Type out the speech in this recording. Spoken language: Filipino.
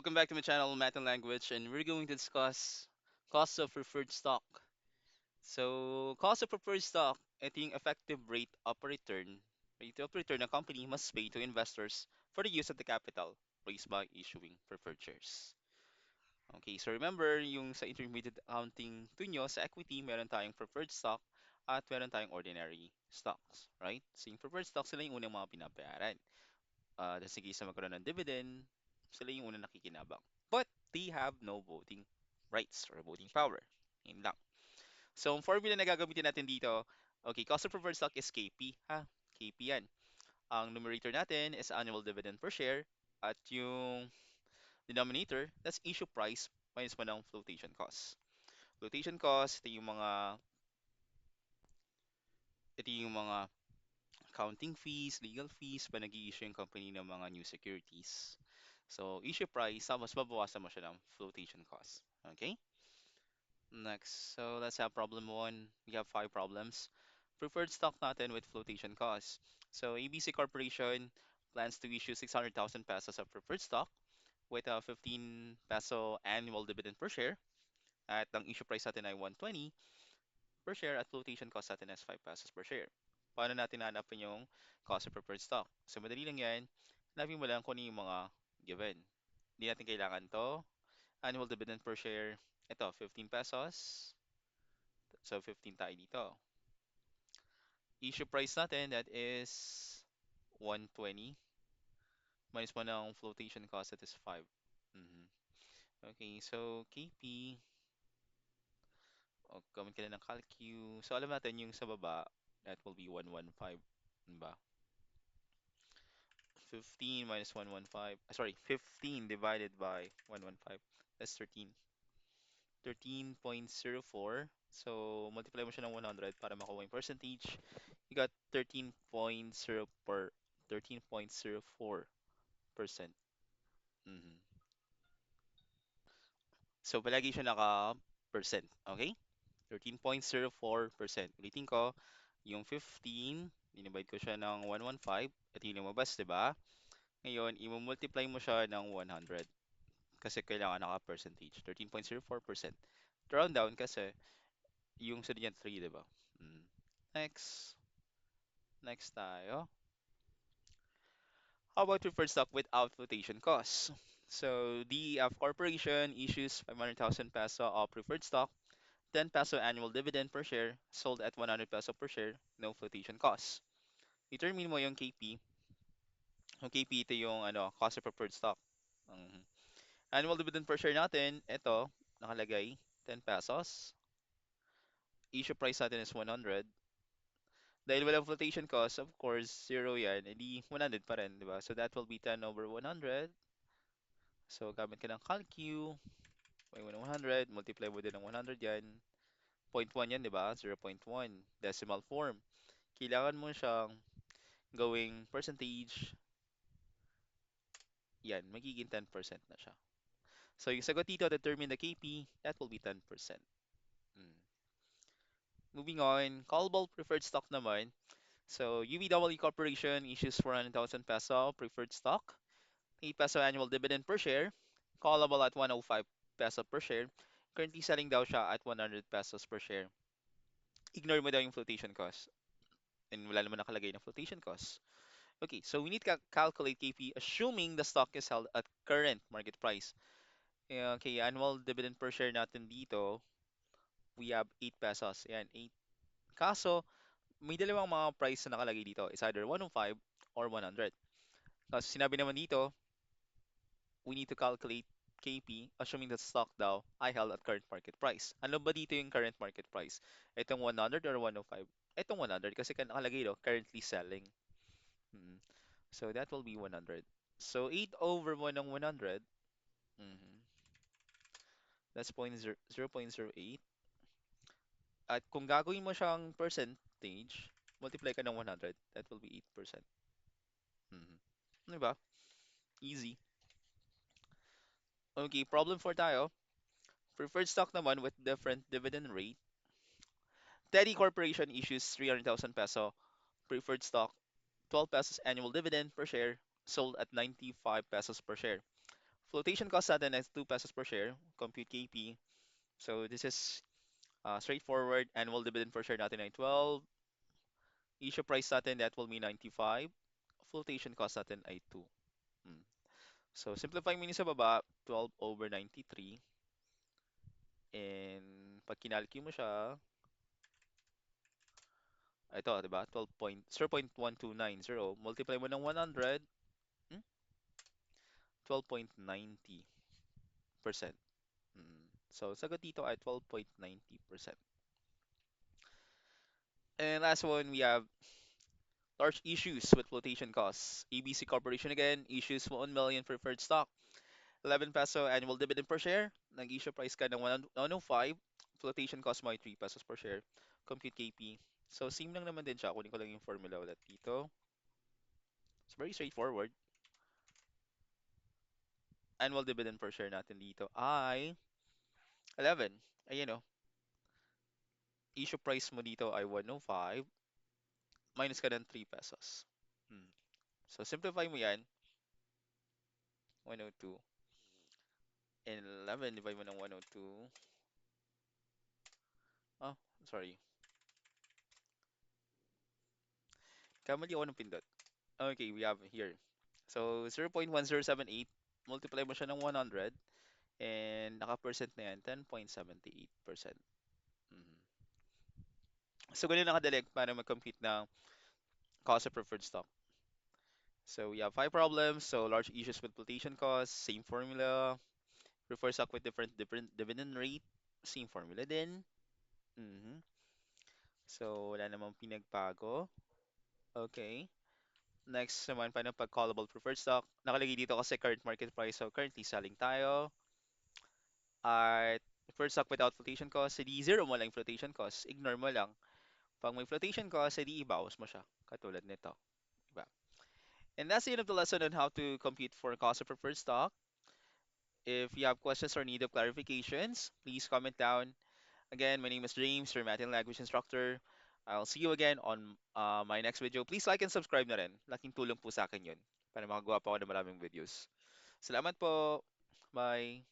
Welcome back to my channel, Math and Language, and we're going to discuss cost of preferred stock. So, cost of preferred stock, ito yung effective rate of return a company must pay to investors for the use of the capital raised by issuing preferred shares. Okay, so remember, yung sa intermediate accounting tunyo, sa equity, meron tayong preferred stock at meron tayong ordinary stocks, right? So, yung preferred stock, sila yung unang mga binabayaran. That's in case na magkaroon ng dividend, sila yung unang nakikinabang. But they have no voting rights or voting power. Yun lang. So, ang formula na gagamitin natin dito, okay, cost of preferred stock is KP, ha? KP yan. Ang numerator natin is annual dividend per share at yung denominator, that's issue price minus mo ng flotation cost. Flotation cost, ito yung mga accounting fees, legal fees, pa nag-i-issue yung company ng mga new securities. So, issue price, tapos babawasan mo siya ng flotation cost. Okay? Next, so let's have problem one. We have five problems. Preferred stock natin with flotation cost. So, ABC Corporation plans to issue 600,000 pesos of preferred stock with a 15 peso annual dividend per share. At ang issue price natin ay 120 per share at flotation cost natin is 5 pesos per share. Paano natin hanapin yung cost of preferred stock? So, madali lang yan. Hanapin mo lang kung ano yung mga given. Hindi natin kailangan to. Annual dividend per share, ito, 15 pesos. So, 15 tayo dito. Issue price natin, that is 120. Minus mo ng flotation cost, that is 5. Mhm. Okay, so KP, gamit ka na ng calcu. So, alam natin yung sa baba, that will be 115. Diba? 15 minus 115, sorry, 15 divided by 115, that's 13. 13.04. So, multiply mo siya ng 100 para makuha yung percentage. You got 13.0 per 13.04%. Mhm. So, palagi siya naka-percent. Okay? 13.04%. Ulitin ko, yung 15, dinivide ko siya ng 115. At yung lumabas, di ba? Ngayon, i-multiply mo siya ng 100. Kasi kailangan naka-percentage. 13.04%. Round down kasi yung sa niyan 3, di ba? Mm. Next. Next tayo. How about preferred stock without flotation costs? So, DEF Corporation issues 500,000 peso of preferred stock, 10 peso annual dividend per share, sold at 100 peso per share, no flotation costs. Determine mo yung KP. Yung KP, ito yung cost of preferred stock. Mhm. Annual dividend per share natin, ito, nakalagay, 10 pesos. Issue price natin is 100. Dahil walang flotation cost, of course, zero yan, edi 100 pa rin, di ba? So that will be 10 over 100. So gamit ka ng calcu, may 100, multiply mo din ng 100 yan. 0.1 yan, di ba? 0.1, decimal form. Kailangan mo siyang gawing percentage, yan, magiging 10% na siya. So yung sagot dito, determine the KP, that will be 10%. Mm. Moving on, callable preferred stock naman. So UVW Corporation issues 400,000 peso preferred stock, 8 peso annual dividend per share, callable at 105 peso per share. Currently selling daw siya at 100 pesos per share. Ignore mo daw yung flotation cost. And wala naman nakalagay na flotation cost. Okay, so we need to calculate KP assuming the stock is held at current market price. Okay, annual dividend per share natin dito, we have 8 pesos. Ayan, 8. Kaso, may dalawang mga price na nakalagay dito. It's either 105 or 100. Kasi sinabi naman dito, we need to calculate KP assuming that stock daw ay held at current market price. Ano ba dito yung current market price? Itong 100 or 105? Itong 100 kasi nakalagay do currently selling. Mm. So that will be 100. So 8 over 1 ng 100, that's 0.08. At kung gagawin mo siyang percentage, multiply ka ng 100, that will be 8%. Mhm. Diba? Easy. Okay, problem 4 tayo. Preferred stock naman with different dividend rate. Teddy Corporation issues 300,000 peso preferred stock, 12 pesos annual dividend per share, sold at 95 pesos per share. Flotation cost natin is 2 pesos per share. Compute KP. So this is straightforward. Annual dividend per share natin ay 12. Issue price natin, that will be 95. Flotation cost natin ay 2. Mm. So simplify mo yun sa baba, 12 over 93. And pag kinalki mo siya, ito, di ba? 0.1290. Multiply mo ng 100, hmm? 12.90%. So, sagot dito ay 12.90%. And last one, we have large issues with flotation costs. ABC Corporation again, issues 1 million preferred stock. 11 peso annual dividend per share. Nag-issue price ka ng 105. Flotation cost mo ay 3 pesos per share. Compute KP. So, same lang naman din siya. Kunin ko lang yung formula ulit dito. It's very straightforward. Annual dividend per share natin dito ay 11. Ayan o. Issue price mo dito ay 105. Minus ka ng 3 pesos. Hmm. So, simplify mo yan. 102. And 11 divide mo ng 102. Oh, sorry. Kamali ako ng pindot. Okay, we have here. So, 0.1078. Multiply mo siya ng 100. And naka-percent na yan, 10.78%. Mhm. So, ganun nakadalig para mag-compute ng cost of preferred stock. So, we have 5 problems. So, large issues with flotation costs, same formula. Prefer stock with different dividend rate, same formula din. Mhm. So, wala namang pinagbago. Okay. Next naman, paano pag callable preferred stock? Nakalagay dito kasi current market price. So, currently selling tayo. At preferred stock without flotation cost, edi zero mo lang yung flotation cost. Ignore mo lang. Pag may flotation cost, edi ibawas mo siya. Katulad nito. Diba? And that's the end of the lesson on how to compute for cost of preferred stock. If you have questions or need of clarifications, please comment down. Again, my name is James, your Latin language instructor. I'll see you again on my next video. Please like and subscribe na rin. Laking tulong po sa akin yun para makagawa pa ako ng maraming videos. Salamat po. Bye.